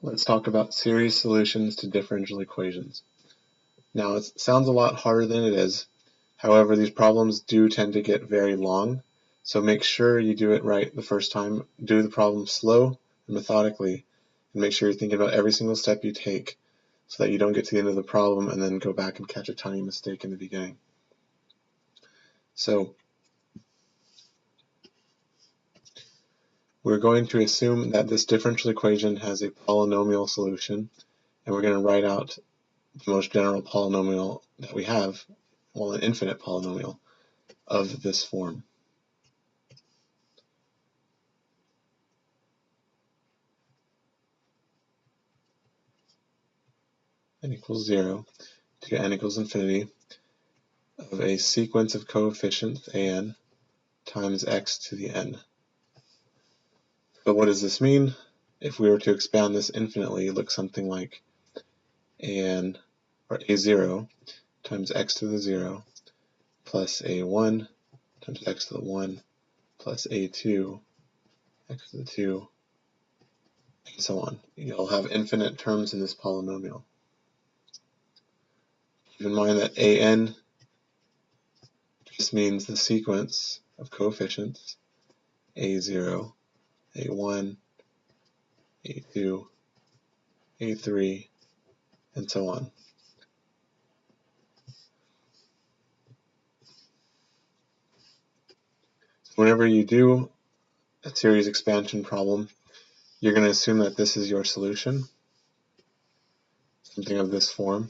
Let's talk about series solutions to differential equations. Now, it sounds a lot harder than it is. However, these problems do tend to get very long, so make sure you do it right the first time. Do the problem slow and methodically, and make sure you're thinking about every single step you take so that you don't get to the end of the problem and then go back and catch a tiny mistake in the beginning. So, we're going to assume that this differential equation has a polynomial solution, and we're going to write out the most general polynomial that we have, well, an infinite polynomial of this form. N equals 0 to n equals infinity of a sequence of coefficients an times x to the n. But what does this mean? If we were to expand this infinitely, it looks something like an, or a0 times x to the 0 plus a1 times x to the 1 plus a2 x to the 2, and so on. You'll have infinite terms in this polynomial. Keep in mind that an just means the sequence of coefficients a0, a1, a2, a3, and so on. Whenever you do a series expansion problem, you're going to assume that this is your solution, something of this form.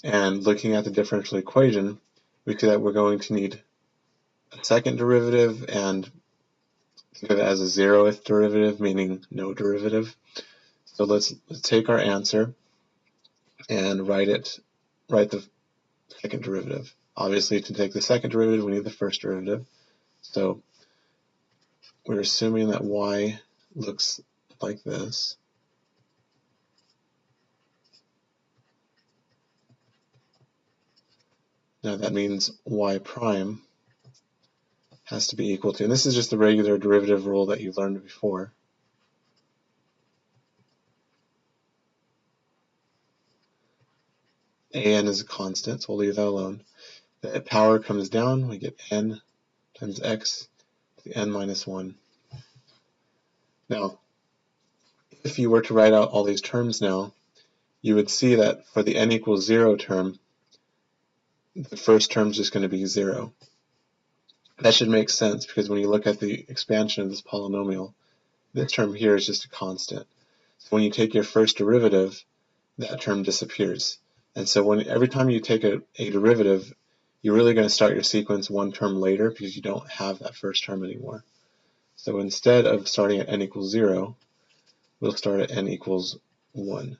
And looking at the differential equation, we see that we're going to need a second derivative, and think of it as a zeroth derivative, meaning no derivative. So let's take our answer and write the second derivative. Obviously, to take the second derivative, we need the first derivative. So we're assuming that y looks like this. Now that means y prime has to be equal to, and this is just the regular derivative rule that you learned before. An is a constant, so we'll leave that alone. The power comes down, we get n times x to the n minus 1. Now, if you were to write out all these terms now, you would see that for the n equals 0 term, the first term is just going to be 0. That should make sense because when you look at the expansion of this polynomial, this term here is just a constant. So when you take your first derivative, that term disappears. And so every time you take a derivative, you're really going to start your sequence one term later because you don't have that first term anymore. So instead of starting at n equals 0, we'll start at n equals 1.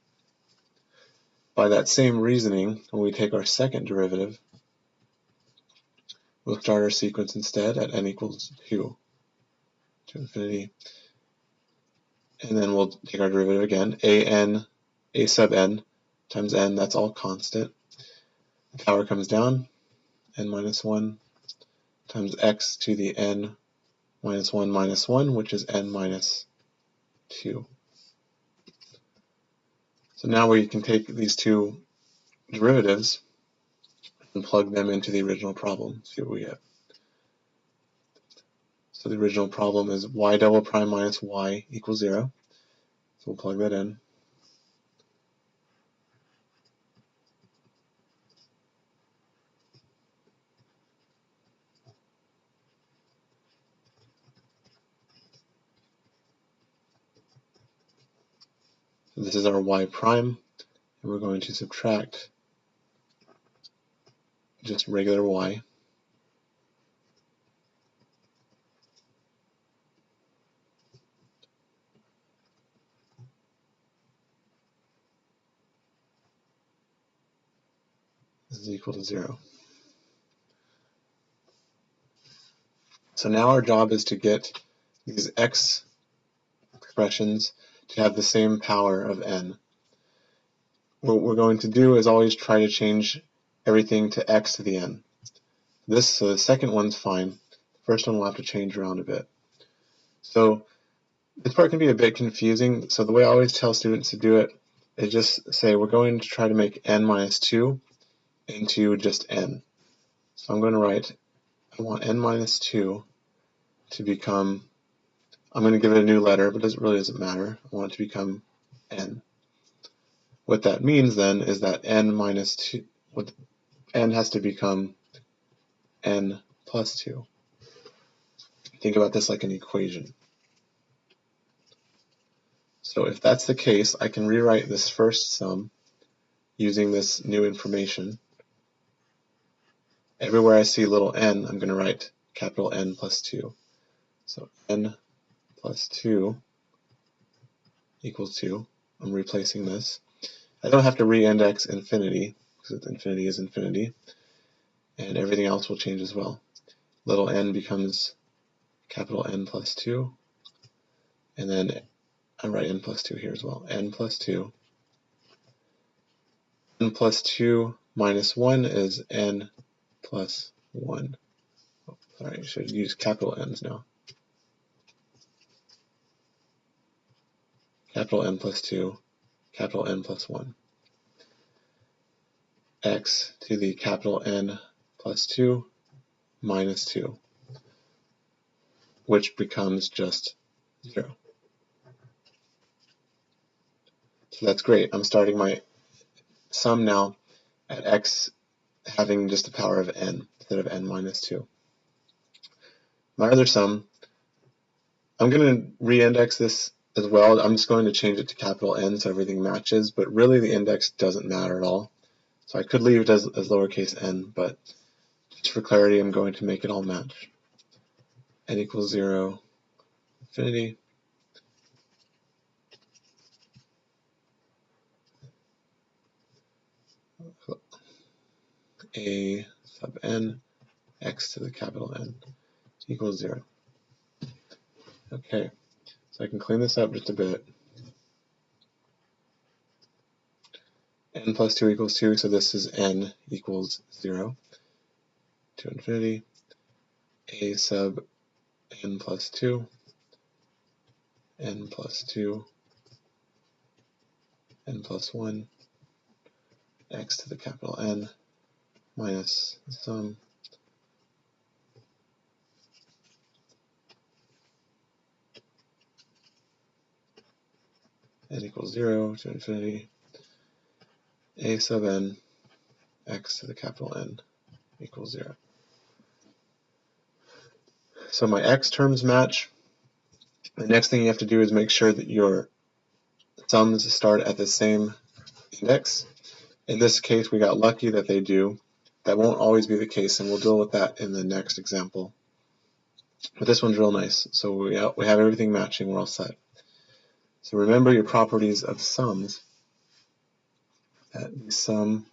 By that same reasoning, when we take our second derivative, we'll start our sequence instead at n equals 2 to infinity. And then we'll take our derivative again, a sub n times n, that's all constant. The power comes down, n minus 1 times x to the n minus 1, which is n minus 2. So now we can take these two derivatives and plug them into the original problem, see what we get. So the original problem is y double prime minus y equals 0. So we'll plug that in. So this is our y prime, and we're going to subtract just regular y. This is equal to 0. So now our job is to get these x expressions to have the same power of n. What we're going to do is always try to change everything to x to the n. So the second one's fine. The first one will have to change around a bit. So This part can be a bit confusing, so the way I always tell students to do it is just say we're going to try to make n minus 2 into just n. So I'm going to write, I want n minus 2 to become, I'm going to give it a new letter, but it really doesn't matter. I want it to become n. What that means then is that n minus 2, n has to become n plus 2. Think about this like an equation. So if that's the case, I can rewrite this first sum using this new information. Everywhere I see little n, I'm going to write capital N plus 2. So n plus 2 equals 2. I'm replacing this. I don't have to re-index infinity, because infinity is infinity, and everything else will change as well. Little n becomes capital N plus 2, and then I write n plus 2 here as well. N plus 2. N plus 2 minus 1 is n plus 1. Oh, sorry, I should use capital N's now. Capital N plus 2, capital N plus 1. X to the capital N plus 2 minus 2, which becomes just 0. So that's great. I'm starting my sum now at x having just the power of n instead of n minus 2. My other sum, I'm going to re-index this as well. I'm just going to change it to capital N so everything matches, but really the index doesn't matter at all. So I could leave it as lowercase n, but just for clarity, I'm going to make it all match. N equals 0, infinity. A sub n, x to the capital N equals 0. Okay, so I can clean this up just a bit. N plus 2 equals 2, so this is n equals 0 to infinity. A sub n plus 2, n plus 2, n plus 1, x to the capital N minus the sum n equals 0 to infinity. A sub n, x to the capital N equals 0. So my x terms match. The next thing you have to do is make sure that your sums start at the same index. In this case, we got lucky that they do. That won't always be the case, and we'll deal with that in the next example. But this one's real nice. So we have everything matching, we're all set. So remember your properties of sums. That the sum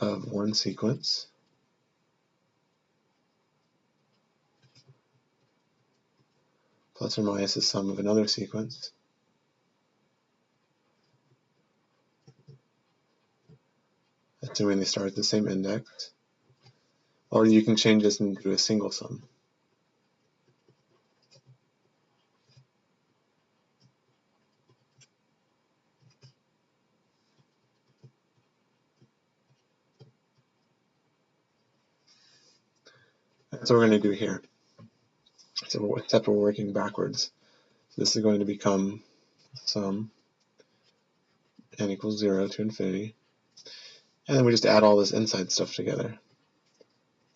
of one sequence plus or minus the sum of another sequence assuming they start at the same index, or you can change this into a single sum. That's what we're going to do here. So except we're working backwards. This is going to become sum n equals 0 to infinity. And then we just add all this inside stuff together.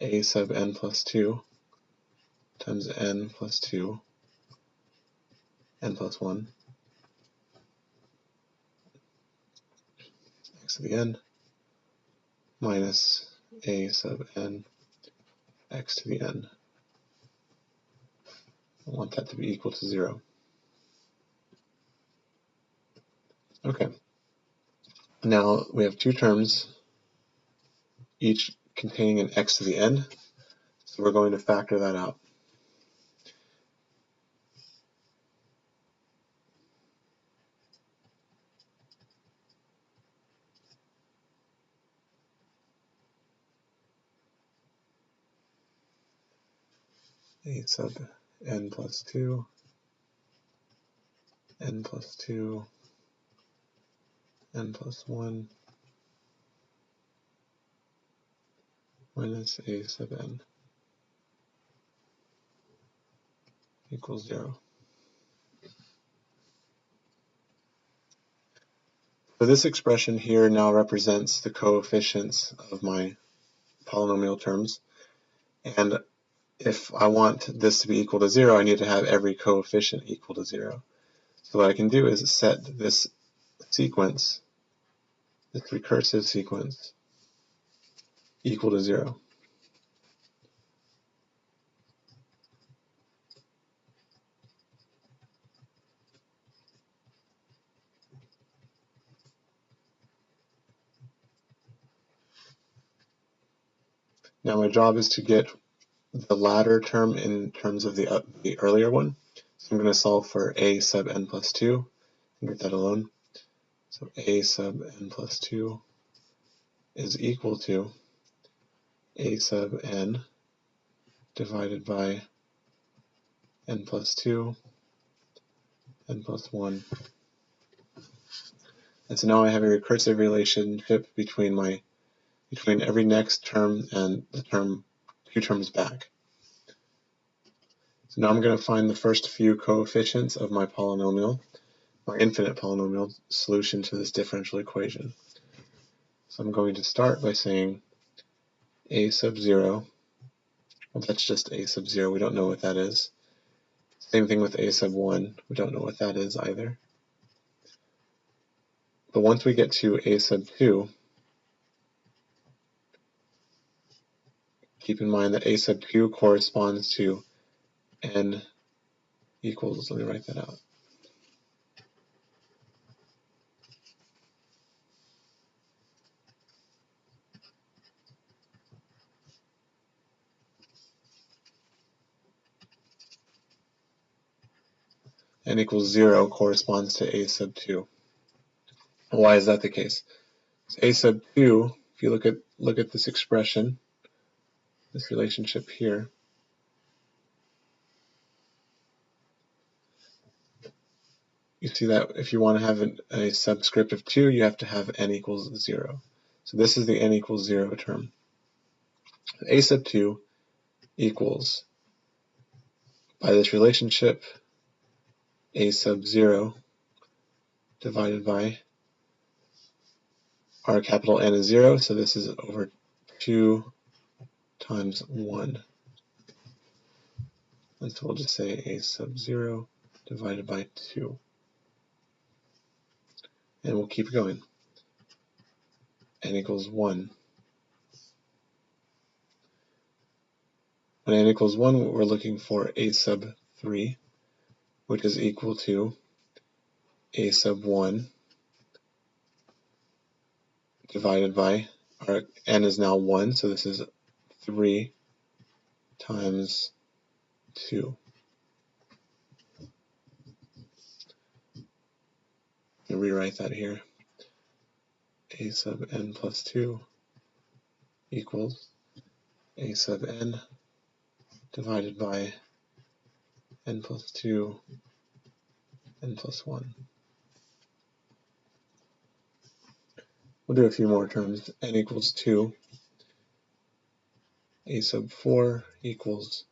A sub n plus 2 times n plus 2, n plus 1, x to the n, minus a sub n, x to the n. I want that to be equal to 0. Okay. Now we have two terms, each containing an x to the n, so we're going to factor that out. a sub n plus 2, n plus 2, n plus 1, minus a sub n equals 0. So this expression here now represents the coefficients of my polynomial terms, and if I want this to be equal to 0, I need to have every coefficient equal to 0. So what I can do is set this sequence, this recursive sequence, equal to 0. Now my job is to get the latter term in terms of the earlier one. So I'm going to solve for a sub n plus 2 and get that alone. So a sub n plus 2 is equal to a sub n divided by n plus 2, n plus 1. And so now I have a recursive relationship between every next term and the term 2 terms back. So now I'm going to find the first few coefficients of my polynomial, my infinite polynomial solution to this differential equation. So I'm going to start by saying a sub 0, well that's just a sub 0, we don't know what that is. Same thing with a sub 1, we don't know what that is either. But once we get to a sub 2, keep in mind that a sub 2 corresponds to n equals, let me write that out. N equals 0 corresponds to a sub 2. Why is that the case? So a sub 2, if you look at this expression, this relationship here, you see that if you want to have a subscript of 2, you have to have n equals 0. So this is the n equals 0 term. A sub 2 equals, by this relationship, a sub 0 divided by our capital N is 0, so this is over 2 times 1. And so we'll just say a sub 0 divided by 2. And we'll keep going. N equals 1. When n equals 1, we're looking for a sub 3, which is equal to a sub 1 divided by, our n is now 1, so this is 3 times 2. I'll rewrite that here. A sub n plus 2 equals a sub n divided by n plus 2, n plus 1. We'll do a few more terms. N equals 2. A sub 4 equals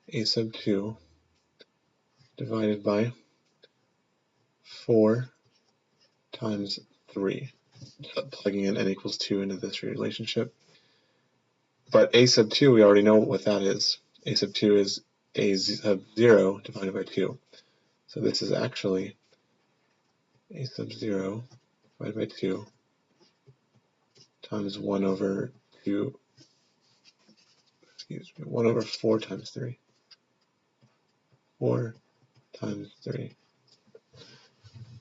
a sub 2 divided by 4 times 3. Plugging in n equals 2 into this relationship. But a sub 2, we already know what that is. A sub 2 is a sub 0 divided by 2. So this is actually a sub 0 divided by 2 times 1 over 2, 1 over 4 times 3. 4 times 3.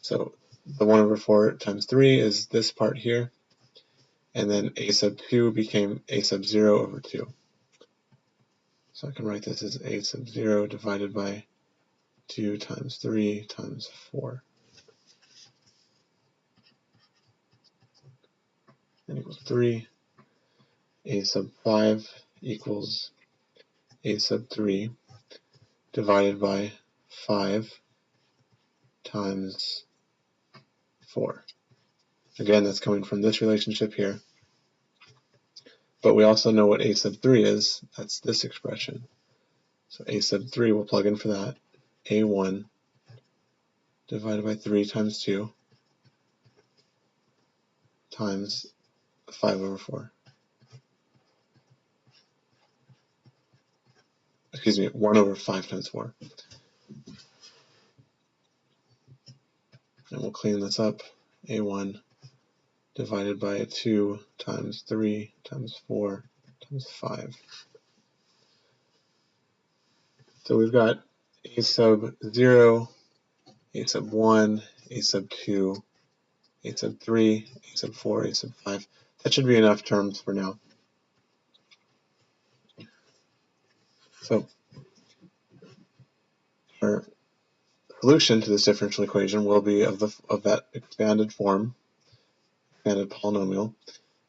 So the 1 over 4 times 3 is this part here, and then a sub 2 became a sub 0 over 2. So I can write this as a sub 0 divided by 2 times 3 times 4. N equals 3. A sub 5 equals a sub 3 divided by 5 times 4. Again, that's coming from this relationship here. But we also know what a sub 3 is. That's this expression. So a sub 3, we'll plug in for that. a1 divided by 3 times 2 times 5 over 4. Excuse me, 1 over 5 times 4. And we'll clean this up. a1 divided by 2 times 3 times 4 times 5. So we've got a sub 0, a sub 1, a sub 2, a sub 3, a sub 4, a sub 5. That should be enough terms for now. So our solution to this differential equation will be of that expanded form, expanded polynomial.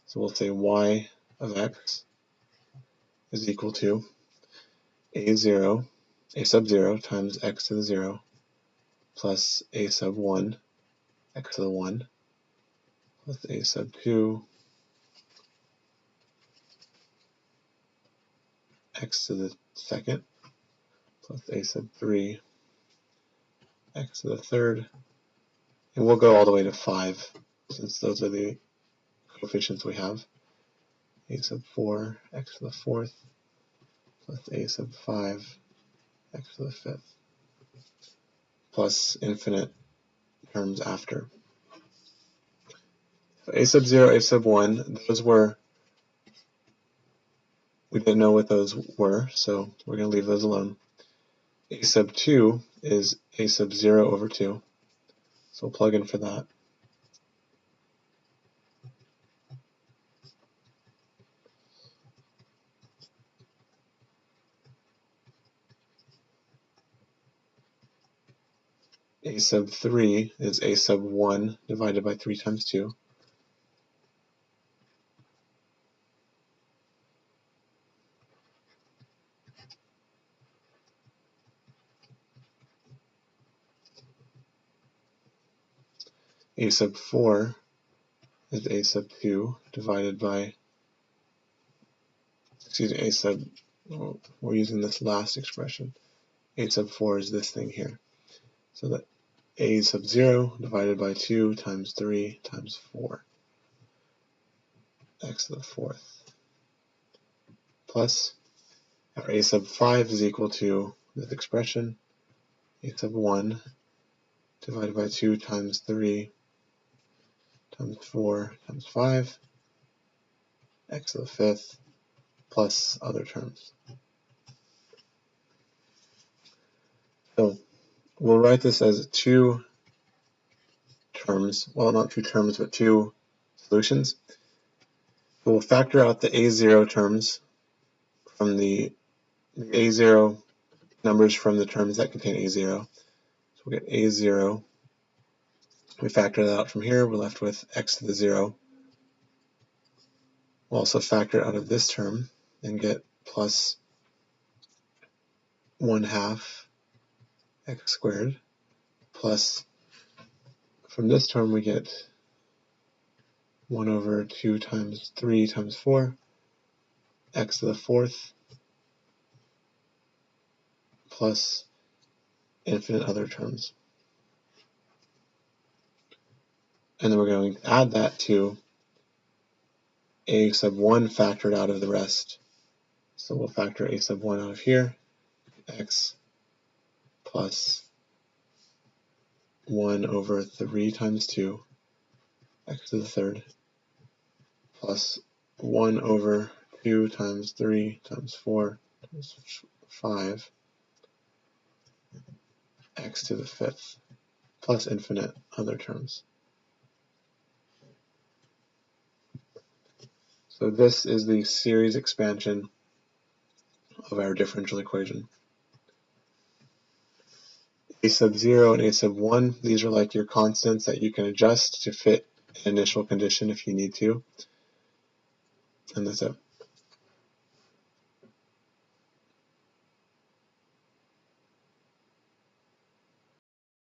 So we'll say y of x is equal to a sub 0 times x to the 0 plus a sub 1 x to the 1 plus a sub 2 x to the second plus a sub 3 x to the third, and we'll go all the way to 5 since those are the coefficients we have. A sub 4 x to the fourth plus a sub 5 x to the fifth plus infinite terms after. So a sub 0, a sub 1, those were, we didn't know what those were, so we're going to leave those alone. A sub 2 is a sub 0 over 2, so we'll plug in for that. A sub 3 is a sub 1 divided by 3 times 2. A sub 4 is a sub 2 divided by, a sub, we're using this last expression. A sub 4 is this thing here. So that a sub 0 divided by 2 times 3 times 4 x to the fourth plus our a sub 5 is equal to this expression, a sub 1 divided by 2 times 3 times 4 times 5 x to the fifth plus other terms. So we'll write this as two terms, well, not two terms, but two solutions. We'll factor out the a0 terms from the a0 numbers from the terms that contain a0. So we'll get a0. We factor that out from here. We're left with x to the 0. We'll also factor out of this term and get plus 1/2 x squared plus, from this term we get 1 over 2 times 3 times 4 x to the fourth plus infinite other terms. And then we're going to add that to a sub 1 factored out of the rest. So we'll factor a sub 1 out of here, x plus 1 over 3 times 2 x to the third plus 1 over 2 times 3 times 4 times 5 x to the fifth plus infinite other terms. So this is the series expansion of our differential equation. A sub 0 and a sub 1, these are like your constants that you can adjust to fit an initial condition if you need to. And that's it.